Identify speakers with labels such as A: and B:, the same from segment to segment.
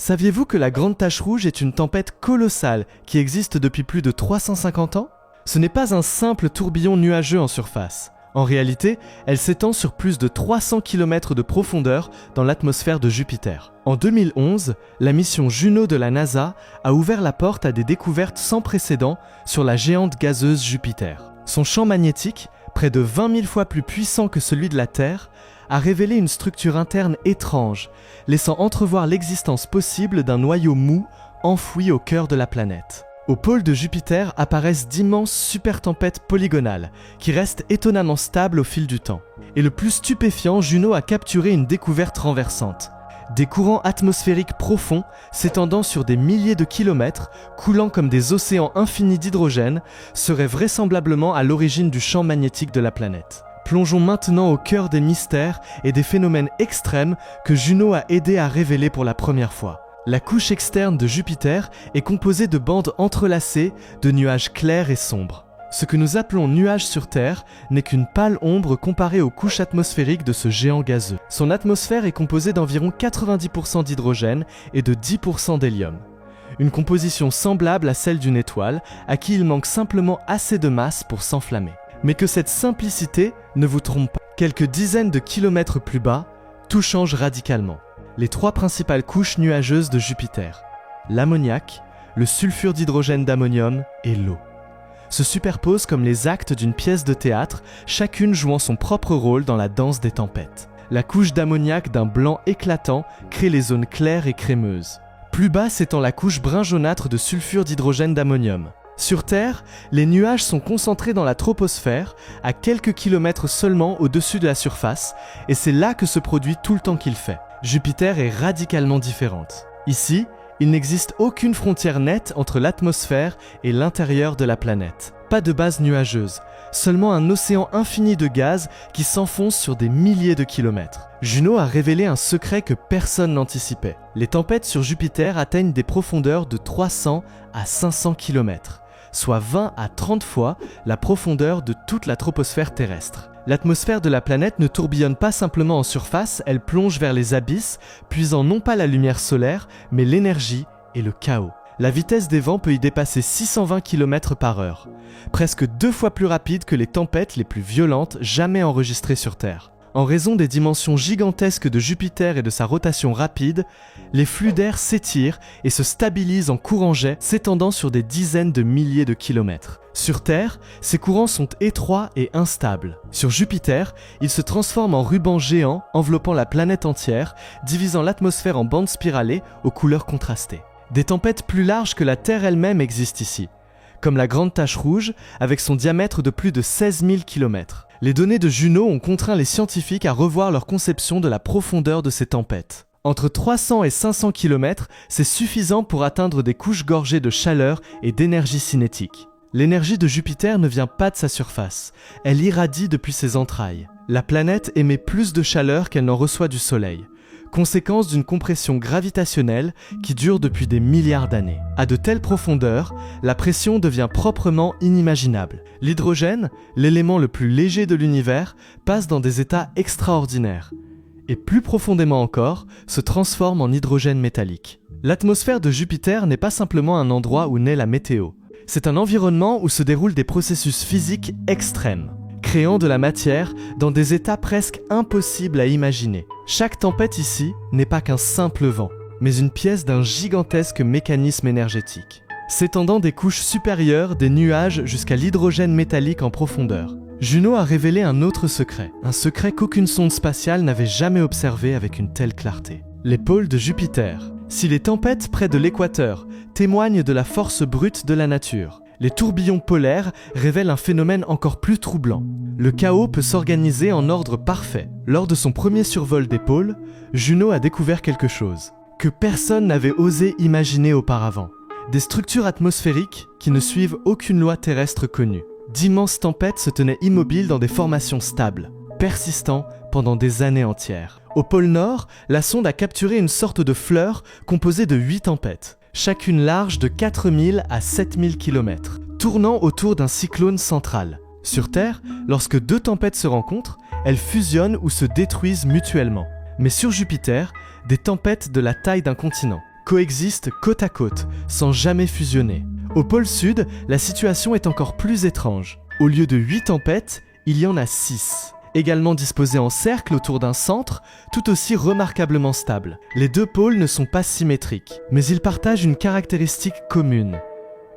A: Saviez-vous que la Grande Tache Rouge est une tempête colossale qui existe depuis plus de 350 ans? Ce n'est pas un simple tourbillon nuageux en surface. En réalité, elle s'étend sur plus de 300 km de profondeur dans l'atmosphère de Jupiter. En 2011, la mission Juno de la NASA a ouvert la porte à des découvertes sans précédent sur la géante gazeuse Jupiter. Son champ magnétique, près de 20 000 fois plus puissant que celui de la Terre, a révélé une structure interne étrange, laissant entrevoir l'existence possible d'un noyau mou enfoui au cœur de la planète. Au pôle de Jupiter apparaissent d'immenses supertempêtes polygonales, qui restent étonnamment stables au fil du temps. Et le plus stupéfiant, Juno a capturé une découverte renversante. Des courants atmosphériques profonds, s'étendant sur des milliers de kilomètres, coulant comme des océans infinis d'hydrogène, seraient vraisemblablement à l'origine du champ magnétique de la planète. Plongeons maintenant au cœur des mystères et des phénomènes extrêmes que Juno a aidé à révéler pour la première fois. La couche externe de Jupiter est composée de bandes entrelacées de nuages clairs et sombres. Ce que nous appelons nuage sur Terre n'est qu'une pâle ombre comparée aux couches atmosphériques de ce géant gazeux. Son atmosphère est composée d'environ 90% d'hydrogène et de 10% d'hélium. Une composition semblable à celle d'une étoile, à qui il manque simplement assez de masse pour s'enflammer. Mais que cette simplicité ne vous trompe pas. Quelques dizaines de kilomètres plus bas, tout change radicalement. Les trois principales couches nuageuses de Jupiter, l'ammoniac, le sulfure d'hydrogène d'ammonium et l'eau, se superposent comme les actes d'une pièce de théâtre, chacune jouant son propre rôle dans la danse des tempêtes. La couche d'ammoniac d'un blanc éclatant crée les zones claires et crémeuses. Plus bas s'étend la couche brun jaunâtre de sulfure d'hydrogène d'ammonium. Sur Terre, les nuages sont concentrés dans la troposphère, à quelques kilomètres seulement au-dessus de la surface, et c'est là que se produit tout le temps qu'il fait. Jupiter est radicalement différente. Ici, il n'existe aucune frontière nette entre l'atmosphère et l'intérieur de la planète. Pas de base nuageuse, seulement un océan infini de gaz qui s'enfonce sur des milliers de kilomètres. Juno a révélé un secret que personne n'anticipait. Les tempêtes sur Jupiter atteignent des profondeurs de 300 à 500 km, soit 20 à 30 fois la profondeur de toute la troposphère terrestre. L'atmosphère de la planète ne tourbillonne pas simplement en surface, elle plonge vers les abysses, puisant non pas la lumière solaire, mais l'énergie et le chaos. La vitesse des vents peut y dépasser 620 km/h, presque 2 fois plus rapide que les tempêtes les plus violentes jamais enregistrées sur Terre. En raison des dimensions gigantesques de Jupiter et de sa rotation rapide, les flux d'air s'étirent et se stabilisent en courants jets s'étendant sur des dizaines de milliers de kilomètres. Sur Terre, ces courants sont étroits et instables. Sur Jupiter, ils se transforment en rubans géants enveloppant la planète entière, divisant l'atmosphère en bandes spiralées aux couleurs contrastées. Des tempêtes plus larges que la Terre elle-même existent ici, comme la Grande Tache Rouge avec son diamètre de plus de 16 000 km. Les données de Juno ont contraint les scientifiques à revoir leur conception de la profondeur de ces tempêtes. Entre 300 et 500 km, c'est suffisant pour atteindre des couches gorgées de chaleur et d'énergie cinétique. L'énergie de Jupiter ne vient pas de sa surface, elle irradie depuis ses entrailles. La planète émet plus de chaleur qu'elle n'en reçoit du Soleil, conséquence d'une compression gravitationnelle qui dure depuis des milliards d'années. À de telles profondeurs, la pression devient proprement inimaginable. L'hydrogène, l'élément le plus léger de l'univers, passe dans des états extraordinaires. Et plus profondément encore, se transforme en hydrogène métallique. L'atmosphère de Jupiter n'est pas simplement un endroit où naît la météo. C'est un environnement où se déroulent des processus physiques extrêmes, créant de la matière dans des états presque impossibles à imaginer. Chaque tempête ici n'est pas qu'un simple vent, mais une pièce d'un gigantesque mécanisme énergétique, s'étendant des couches supérieures des nuages jusqu'à l'hydrogène métallique en profondeur. Juno a révélé un autre secret, un secret qu'aucune sonde spatiale n'avait jamais observé avec une telle clarté. Les pôles de Jupiter. Si les tempêtes près de l'équateur témoignent de la force brute de la nature, les tourbillons polaires révèlent un phénomène encore plus troublant. Le chaos peut s'organiser en ordre parfait. Lors de son premier survol des pôles, Juno a découvert quelque chose que personne n'avait osé imaginer auparavant. Des structures atmosphériques qui ne suivent aucune loi terrestre connue. D'immenses tempêtes se tenaient immobiles dans des formations stables, persistant pendant des années entières. Au pôle Nord, la sonde a capturé une sorte de fleur composée de 8 tempêtes, chacune large de 4000 à 7000 km, tournant autour d'un cyclone central. Sur Terre, lorsque 2 tempêtes se rencontrent, elles fusionnent ou se détruisent mutuellement. Mais sur Jupiter, des tempêtes de la taille d'un continent. coexistent côte à côte, sans jamais fusionner. Au pôle sud, la situation est encore plus étrange. Au lieu de 8 tempêtes, il y en a 6. Également disposées en cercle autour d'un centre, tout aussi remarquablement stable. Les deux pôles ne sont pas symétriques, mais ils partagent une caractéristique commune,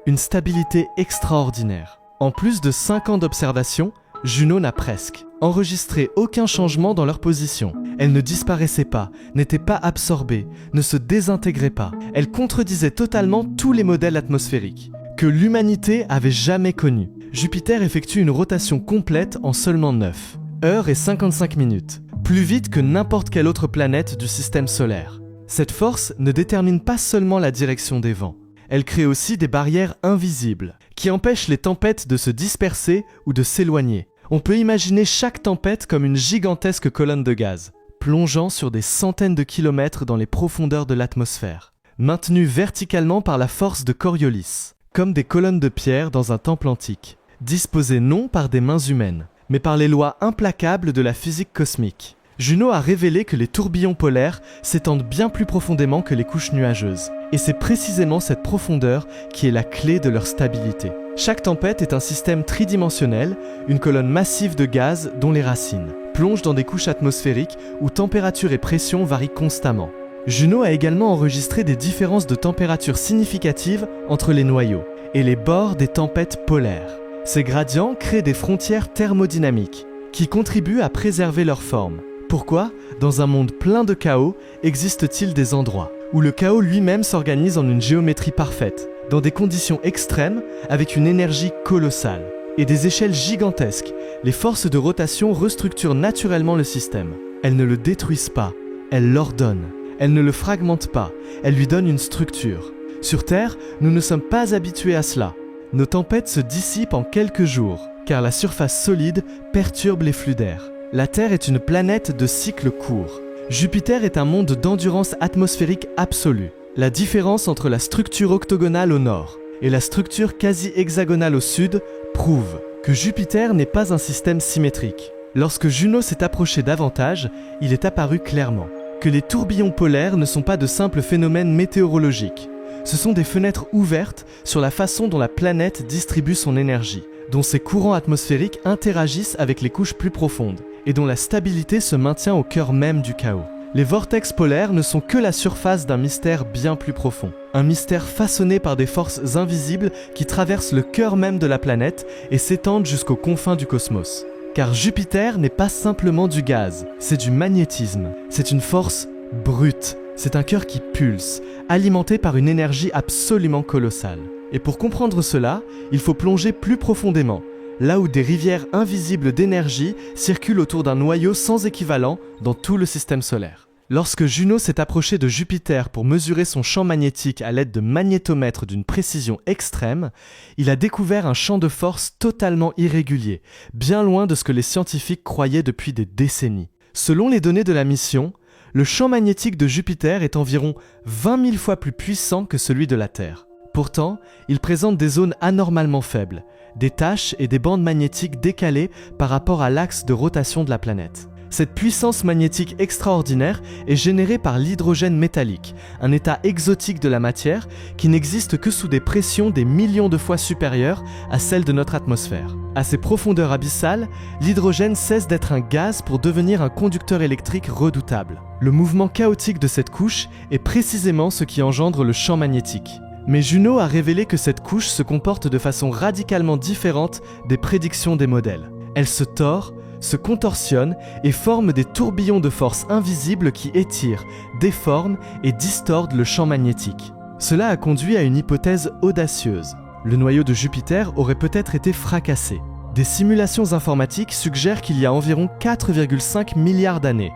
A: une stabilité extraordinaire. En plus de 5 ans d'observation, Juno n'a presque enregistré aucun changement dans leur position. Elle ne disparaissait pas, n'était pas absorbée, ne se désintégrait pas. Elle contredisait totalement tous les modèles atmosphériques que l'humanité avait jamais connus. Jupiter effectue une rotation complète en seulement 9 heures et 55 minutes, plus vite que n'importe quelle autre planète du système solaire. Cette force ne détermine pas seulement la direction des vents, elle crée aussi des barrières invisibles qui empêchent les tempêtes de se disperser ou de s'éloigner. On peut imaginer chaque tempête comme une gigantesque colonne de gaz, plongeant sur des centaines de kilomètres dans les profondeurs de l'atmosphère, maintenue verticalement par la force de Coriolis, comme des colonnes de pierre dans un temple antique, disposées non par des mains humaines, mais par les lois implacables de la physique cosmique. Juno a révélé que les tourbillons polaires s'étendent bien plus profondément que les couches nuageuses, et c'est précisément cette profondeur qui est la clé de leur stabilité. Chaque tempête est un système tridimensionnel, une colonne massive de gaz dont les racines plongent dans des couches atmosphériques où température et pression varient constamment. Juno a également enregistré des différences de température significatives entre les noyaux et les bords des tempêtes polaires. Ces gradients créent des frontières thermodynamiques qui contribuent à préserver leur forme. Pourquoi, dans un monde plein de chaos, existe-t-il des endroits où le chaos lui-même s'organise en une géométrie parfaite, dans des conditions extrêmes, avec une énergie colossale et des échelles gigantesques? Les forces de rotation restructurent naturellement le système. Elles ne le détruisent pas, elles l'ordonnent. Elles ne le fragmentent pas, elles lui donnent une structure. Sur Terre, nous ne sommes pas habitués à cela. Nos tempêtes se dissipent en quelques jours, car la surface solide perturbe les flux d'air. La Terre est une planète de cycles courts. Jupiter est un monde d'endurance atmosphérique absolue. La différence entre la structure octogonale au nord et la structure quasi-hexagonale au sud prouve que Jupiter n'est pas un système symétrique. Lorsque Juno s'est approché davantage, il est apparu clairement que les tourbillons polaires ne sont pas de simples phénomènes météorologiques. Ce sont des fenêtres ouvertes sur la façon dont la planète distribue son énergie, dont ses courants atmosphériques interagissent avec les couches plus profondes, et dont la stabilité se maintient au cœur même du chaos. Les vortex polaires ne sont que la surface d'un mystère bien plus profond. Un mystère façonné par des forces invisibles qui traversent le cœur même de la planète et s'étendent jusqu'aux confins du cosmos. Car Jupiter n'est pas simplement du gaz, c'est du magnétisme. C'est une force brute. C'est un cœur qui pulse, alimenté par une énergie absolument colossale. Et pour comprendre cela, il faut plonger plus profondément, là où des rivières invisibles d'énergie circulent autour d'un noyau sans équivalent dans tout le système solaire. Lorsque Juno s'est approchée de Jupiter pour mesurer son champ magnétique à l'aide de magnétomètres d'une précision extrême, il a découvert un champ de force totalement irrégulier, bien loin de ce que les scientifiques croyaient depuis des décennies. Selon les données de la mission, le champ magnétique de Jupiter est environ 20 000 fois plus puissant que celui de la Terre. Pourtant, il présente des zones anormalement faibles, des taches et des bandes magnétiques décalées par rapport à l'axe de rotation de la planète. Cette puissance magnétique extraordinaire est générée par l'hydrogène métallique, un état exotique de la matière qui n'existe que sous des pressions des millions de fois supérieures à celles de notre atmosphère. À ces profondeurs abyssales, l'hydrogène cesse d'être un gaz pour devenir un conducteur électrique redoutable. Le mouvement chaotique de cette couche est précisément ce qui engendre le champ magnétique. Mais Juno a révélé que cette couche se comporte de façon radicalement différente des prédictions des modèles. Elle se tord, se contorsionne et forme des tourbillons de force invisibles qui étirent, déforment et distordent le champ magnétique. Cela a conduit à une hypothèse audacieuse. Le noyau de Jupiter aurait peut-être été fracassé. Des simulations informatiques suggèrent qu'il y a environ 4,5 milliards d'années,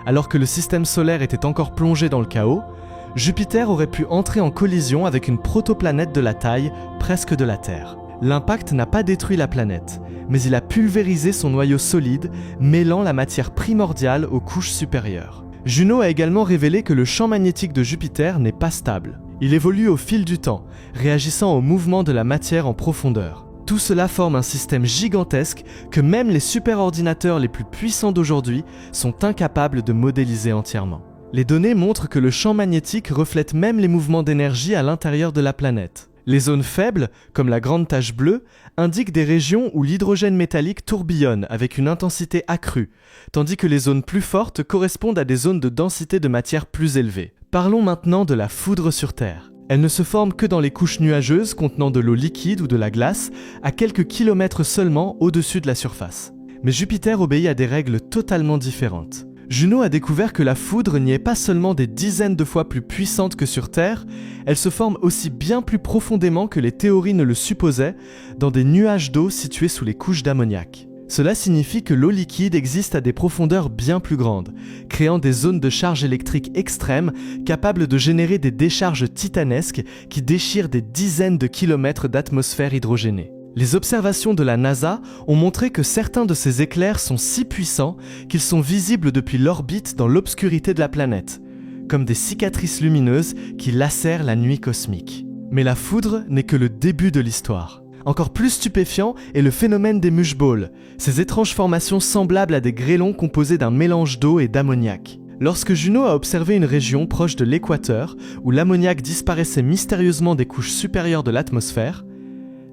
A: alors que le système solaire était encore plongé dans le chaos, Jupiter aurait pu entrer en collision avec une protoplanète de la taille presque de la Terre. L'impact n'a pas détruit la planète, mais il a pulvérisé son noyau solide, mêlant la matière primordiale aux couches supérieures. Juno a également révélé que le champ magnétique de Jupiter n'est pas stable. Il évolue au fil du temps, réagissant au mouvement de la matière en profondeur. Tout cela forme un système gigantesque que même les superordinateurs les plus puissants d'aujourd'hui sont incapables de modéliser entièrement. Les données montrent que le champ magnétique reflète même les mouvements d'énergie à l'intérieur de la planète. Les zones faibles, comme la grande tache bleue, indiquent des régions où l'hydrogène métallique tourbillonne avec une intensité accrue, tandis que les zones plus fortes correspondent à des zones de densité de matière plus élevée. Parlons maintenant de la foudre sur Terre. Elle ne se forme que dans les couches nuageuses contenant de l'eau liquide ou de la glace, à quelques kilomètres seulement au-dessus de la surface. Mais Jupiter obéit à des règles totalement différentes. Juno a découvert que la foudre n'y est pas seulement des dizaines de fois plus puissante que sur Terre, elle se forme aussi bien plus profondément que les théories ne le supposaient, dans des nuages d'eau situés sous les couches d'ammoniac. Cela signifie que l'eau liquide existe à des profondeurs bien plus grandes, créant des zones de charge électrique extrêmes capables de générer des décharges titanesques qui déchirent des dizaines de kilomètres d'atmosphère hydrogénée. Les observations de la NASA ont montré que certains de ces éclairs sont si puissants qu'ils sont visibles depuis l'orbite dans l'obscurité de la planète, comme des cicatrices lumineuses qui lacèrent la nuit cosmique. Mais la foudre n'est que le début de l'histoire. Encore plus stupéfiant est le phénomène des mushballs, ces étranges formations semblables à des grêlons composés d'un mélange d'eau et d'ammoniac. Lorsque Juno a observé une région proche de l'équateur, où l'ammoniac disparaissait mystérieusement des couches supérieures de l'atmosphère,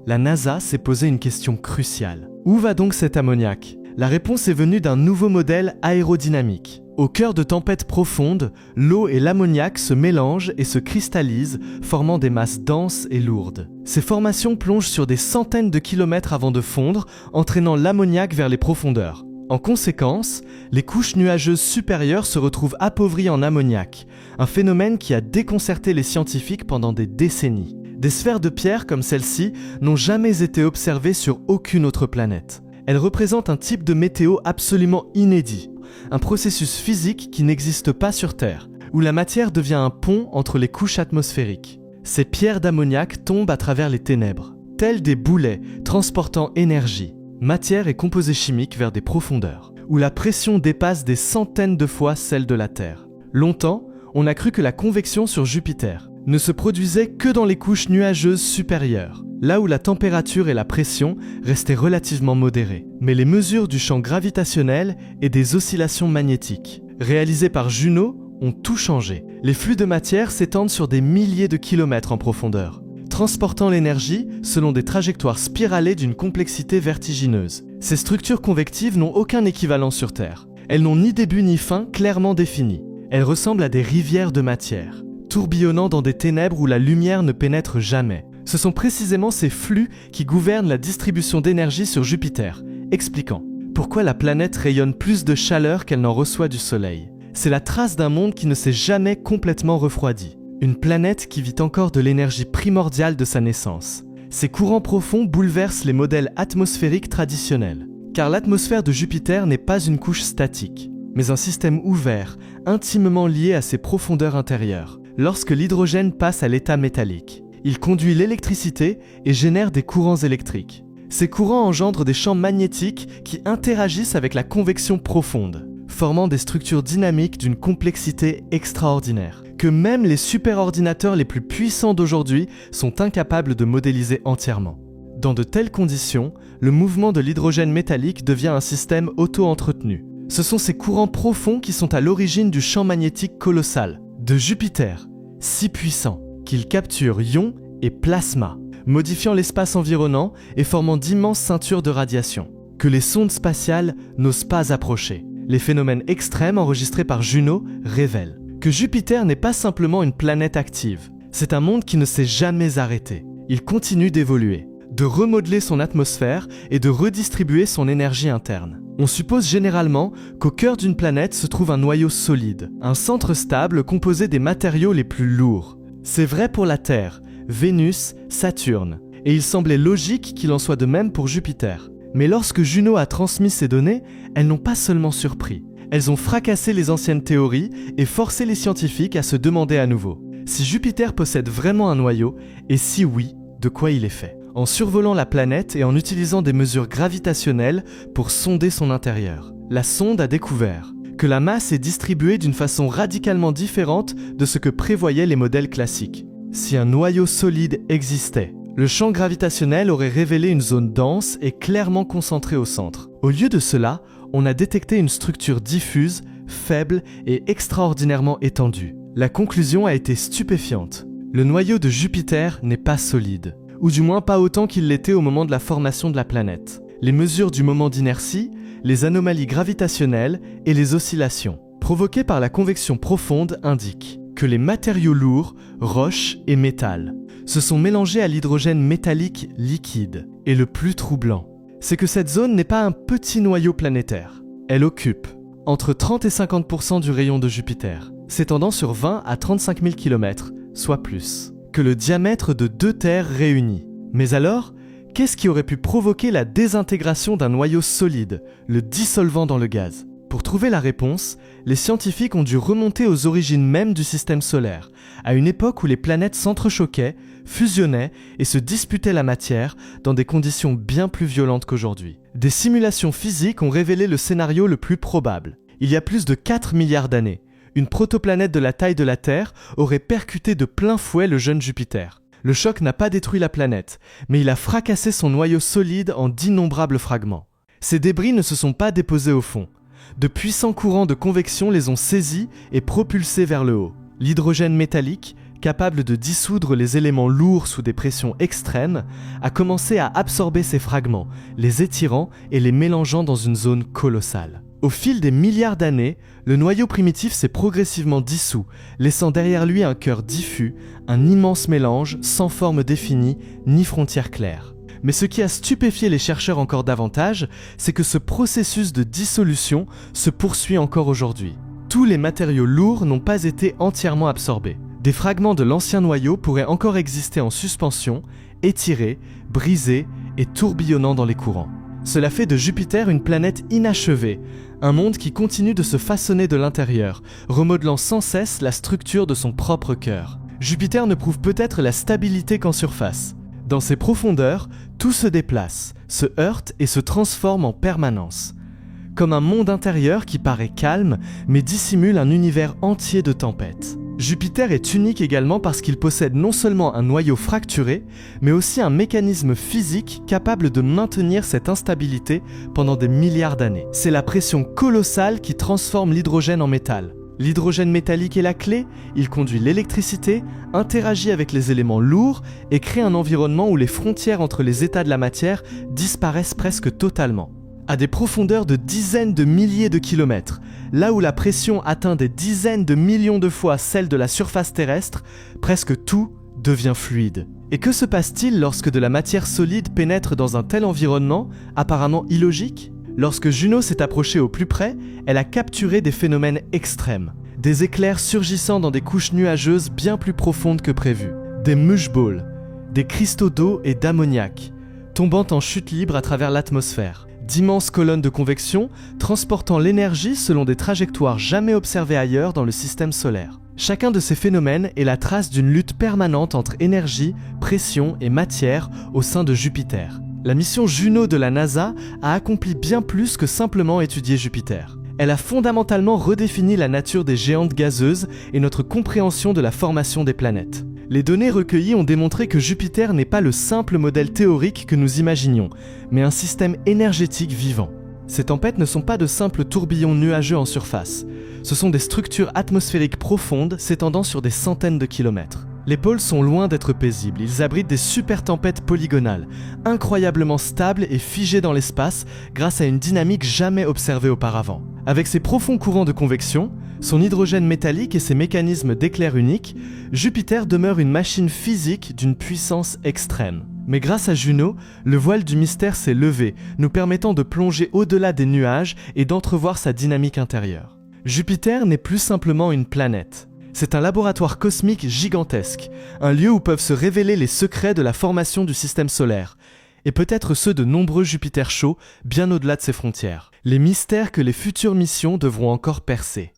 A: la NASA s'est posé une question cruciale. Où va donc cet ammoniac ? La réponse est venue d'un nouveau modèle aérodynamique. Au cœur de tempêtes profondes, l'eau et l'ammoniac se mélangent et se cristallisent, formant des masses denses et lourdes. Ces formations plongent sur des centaines de kilomètres avant de fondre, entraînant l'ammoniac vers les profondeurs. En conséquence, les couches nuageuses supérieures se retrouvent appauvries en ammoniac, un phénomène qui a déconcerté les scientifiques pendant des décennies. Des sphères de pierre comme celle-ci n'ont jamais été observées sur aucune autre planète. Elles représentent un type de météo absolument inédit, un processus physique qui n'existe pas sur Terre, où la matière devient un pont entre les couches atmosphériques. Ces pierres d'ammoniac tombent à travers les ténèbres, telles des boulets transportant énergie, matière et composés chimiques vers des profondeurs, où la pression dépasse des centaines de fois celle de la Terre. Longtemps, on a cru que la convection sur Jupiter ne se produisait que dans les couches nuageuses supérieures, là où la température et la pression restaient relativement modérées. Mais les mesures du champ gravitationnel et des oscillations magnétiques, réalisées par Juno, ont tout changé. Les flux de matière s'étendent sur des milliers de kilomètres en profondeur, transportant l'énergie selon des trajectoires spiralées d'une complexité vertigineuse. Ces structures convectives n'ont aucun équivalent sur Terre. Elles n'ont ni début ni fin clairement définis. Elles ressemblent à des rivières de matière, tourbillonnant dans des ténèbres où la lumière ne pénètre jamais. Ce sont précisément ces flux qui gouvernent la distribution d'énergie sur Jupiter, expliquant pourquoi la planète rayonne plus de chaleur qu'elle n'en reçoit du Soleil. C'est la trace d'un monde qui ne s'est jamais complètement refroidi. Une planète qui vit encore de l'énergie primordiale de sa naissance. Ces courants profonds bouleversent les modèles atmosphériques traditionnels, car l'atmosphère de Jupiter n'est pas une couche statique, mais un système ouvert, intimement lié à ses profondeurs intérieures. Lorsque l'hydrogène passe à l'état métallique, il conduit l'électricité et génère des courants électriques. Ces courants engendrent des champs magnétiques qui interagissent avec la convection profonde, formant des structures dynamiques d'une complexité extraordinaire, que même les superordinateurs les plus puissants d'aujourd'hui sont incapables de modéliser entièrement. Dans de telles conditions, le mouvement de l'hydrogène métallique devient un système auto-entretenu. Ce sont ces courants profonds qui sont à l'origine du champ magnétique colossal de Jupiter, si puissant qu'il capture ions et plasma, modifiant l'espace environnant et formant d'immenses ceintures de radiation, que les sondes spatiales n'osent pas approcher. Les phénomènes extrêmes enregistrés par Juno révèlent que Jupiter n'est pas simplement une planète active, c'est un monde qui ne s'est jamais arrêté. Il continue d'évoluer, de remodeler son atmosphère et de redistribuer son énergie interne. On suppose généralement qu'au cœur d'une planète se trouve un noyau solide, un centre stable composé des matériaux les plus lourds. C'est vrai pour la Terre, Vénus, Saturne, et il semblait logique qu'il en soit de même pour Jupiter. Mais lorsque Juno a transmis ces données, elles n'ont pas seulement surpris. Elles ont fracassé les anciennes théories et forcé les scientifiques à se demander à nouveau si Jupiter possède vraiment un noyau et si oui, de quoi il est fait. En survolant la planète et en utilisant des mesures gravitationnelles pour sonder son intérieur, la sonde a découvert que la masse est distribuée d'une façon radicalement différente de ce que prévoyaient les modèles classiques. Si un noyau solide existait, le champ gravitationnel aurait révélé une zone dense et clairement concentrée au centre. Au lieu de cela, on a détecté une structure diffuse, faible et extraordinairement étendu. La conclusion a été stupéfiante. Le noyau de Jupiter n'est pas solide, ou du moins pas autant qu'il l'était au moment de la formation de la planète. Les mesures du moment d'inertie, les anomalies gravitationnelles et les oscillations provoquées par la convection profonde indiquent que les matériaux lourds, roches et métal, se sont mélangés à l'hydrogène métallique liquide. Et le plus troublant, c'est que cette zone n'est pas un petit noyau planétaire. Elle occupe entre 30 et 50% du rayon de Jupiter, s'étendant sur 20 à 35 000 km, soit plus, que le diamètre de 2 Terres réunies. Mais alors, qu'est-ce qui aurait pu provoquer la désintégration d'un noyau solide, le dissolvant dans le gaz ? Pour trouver la réponse, les scientifiques ont dû remonter aux origines mêmes du système solaire, à une époque où les planètes s'entrechoquaient, fusionnaient et se disputaient la matière dans des conditions bien plus violentes qu'aujourd'hui. Des simulations physiques ont révélé le scénario le plus probable. Il y a plus de 4 milliards d'années, une protoplanète de la taille de la Terre aurait percuté de plein fouet le jeune Jupiter. Le choc n'a pas détruit la planète, mais il a fracassé son noyau solide en d'innombrables fragments. Ces débris ne se sont pas déposés au fond. De puissants courants de convection les ont saisis et propulsés vers le haut. L'hydrogène métallique, capable de dissoudre les éléments lourds sous des pressions extrêmes, a commencé à absorber ces fragments, les étirant et les mélangeant dans une zone colossale. Au fil des milliards d'années, le noyau primitif s'est progressivement dissous, laissant derrière lui un cœur diffus, un immense mélange sans forme définie ni frontières claires. Mais ce qui a stupéfié les chercheurs encore davantage, c'est que ce processus de dissolution se poursuit encore aujourd'hui. Tous les matériaux lourds n'ont pas été entièrement absorbés. Des fragments de l'ancien noyau pourraient encore exister en suspension, étirés, brisés et tourbillonnant dans les courants. Cela fait de Jupiter une planète inachevée, un monde qui continue de se façonner de l'intérieur, remodelant sans cesse la structure de son propre cœur. Jupiter ne prouve peut-être la stabilité qu'en surface. Dans ses profondeurs, tout se déplace, se heurte et se transforme en permanence. Comme un monde intérieur qui paraît calme, mais dissimule un univers entier de tempêtes. Jupiter est unique également parce qu'il possède non seulement un noyau fracturé, mais aussi un mécanisme physique capable de maintenir cette instabilité pendant des milliards d'années. C'est la pression colossale qui transforme l'hydrogène en métal. L'hydrogène métallique est la clé, il conduit l'électricité, interagit avec les éléments lourds et crée un environnement où les frontières entre les états de la matière disparaissent presque totalement. À des profondeurs de dizaines de milliers de kilomètres, là où la pression atteint des dizaines de millions de fois celle de la surface terrestre, presque tout devient fluide. Et que se passe-t-il lorsque de la matière solide pénètre dans un tel environnement, apparemment illogique ? Lorsque Juno s'est approchée au plus près, elle a capturé des phénomènes extrêmes. Des éclairs surgissant dans des couches nuageuses bien plus profondes que prévu. Des mushballs, des cristaux d'eau et d'ammoniac, tombant en chute libre à travers l'atmosphère. D'immenses colonnes de convection transportant l'énergie selon des trajectoires jamais observées ailleurs dans le système solaire. Chacun de ces phénomènes est la trace d'une lutte permanente entre énergie, pression et matière au sein de Jupiter. La mission Juno de la NASA a accompli bien plus que simplement étudier Jupiter. Elle a fondamentalement redéfini la nature des géantes gazeuses et notre compréhension de la formation des planètes. Les données recueillies ont démontré que Jupiter n'est pas le simple modèle théorique que nous imaginions, mais un système énergétique vivant. Ces tempêtes ne sont pas de simples tourbillons nuageux en surface. Ce sont des structures atmosphériques profondes s'étendant sur des centaines de kilomètres. Les pôles sont loin d'être paisibles, ils abritent des super tempêtes polygonales, incroyablement stables et figées dans l'espace grâce à une dynamique jamais observée auparavant. Avec ses profonds courants de convection, son hydrogène métallique et ses mécanismes d'éclair uniques, Jupiter demeure une machine physique d'une puissance extrême. Mais grâce à Juno, le voile du mystère s'est levé, nous permettant de plonger au-delà des nuages et d'entrevoir sa dynamique intérieure. Jupiter n'est plus simplement une planète. C'est un laboratoire cosmique gigantesque, un lieu où peuvent se révéler les secrets de la formation du système solaire, et peut-être ceux de nombreux Jupiters chauds bien au-delà de ses frontières. Les mystères que les futures missions devront encore percer.